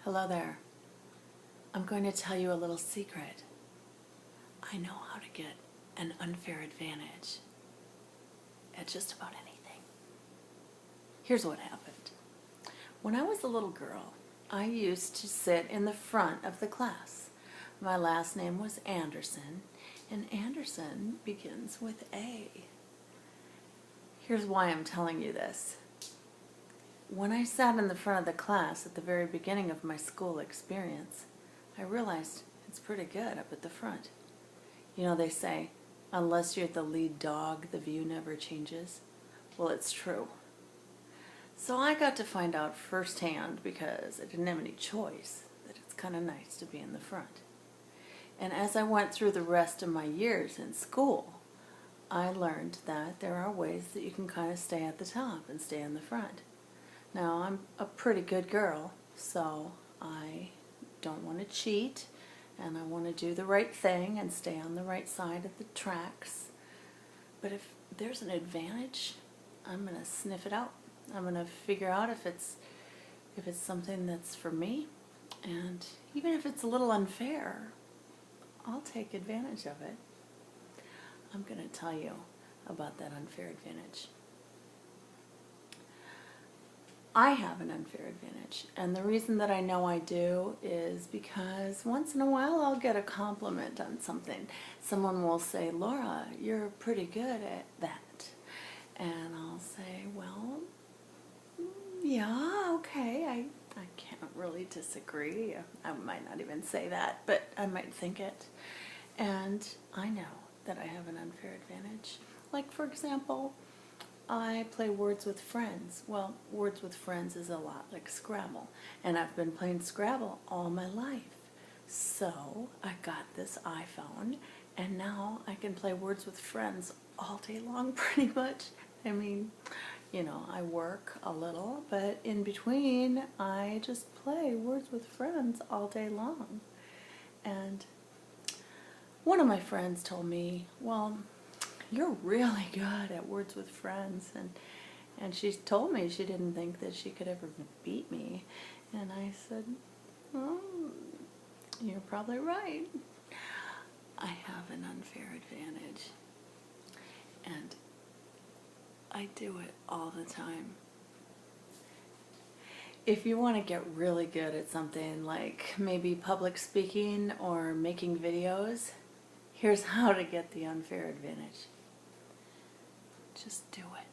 Hello there. I'm going to tell you a little secret. I know how to get an unfair advantage at just about anything. Here's what happened. When I was a little girl, I used to sit in the front of the class. My last name was Anderson, and Anderson begins with A. Here's why I'm telling you this. When I sat in the front of the class at the very beginning of my school experience, I realized it's pretty good up at the front. You know, they say, unless you're the lead dog, the view never changes. Well, it's true. So I got to find out firsthand, because I didn't have any choice, that it's kind of nice to be in the front. And as I went through the rest of my years in school, I learned that there are ways that you can kind of stay at the top and stay in the front. Now, I'm a pretty good girl, so I don't want to cheat, and I want to do the right thing and stay on the right side of the tracks. But if there's an advantage, I'm going to sniff it out. I'm going to figure out if it's something that's for me, and even if it's a little unfair, I'll take advantage of it. I'm going to tell you about that unfair advantage. I have an unfair advantage, and the reason that I know I do is because once in a while I'll get a compliment on something. Someone will say, "Laura, you're pretty good at that." And I'll say, "Well, yeah, okay, I can't really disagree." I might not even say that, but I might think it. And I know that I have an unfair advantage. Like, for example, I play Words with Friends. Well, Words with Friends is a lot like Scrabble, and I've been playing Scrabble all my life. So I got this iPhone, and now I can play Words with Friends all day long, pretty much. I mean, you know, I work a little, but in between, I just play Words with Friends all day long. And one of my friends told me, "Well, you're really good at Words with Friends," and she told me she didn't think that she could ever beat me. And I said, "Well, you're probably right. I have an unfair advantage, and I do it all the time." If you want to get really good at something, like maybe public speaking or making videos, here's how to get the unfair advantage. Just do it.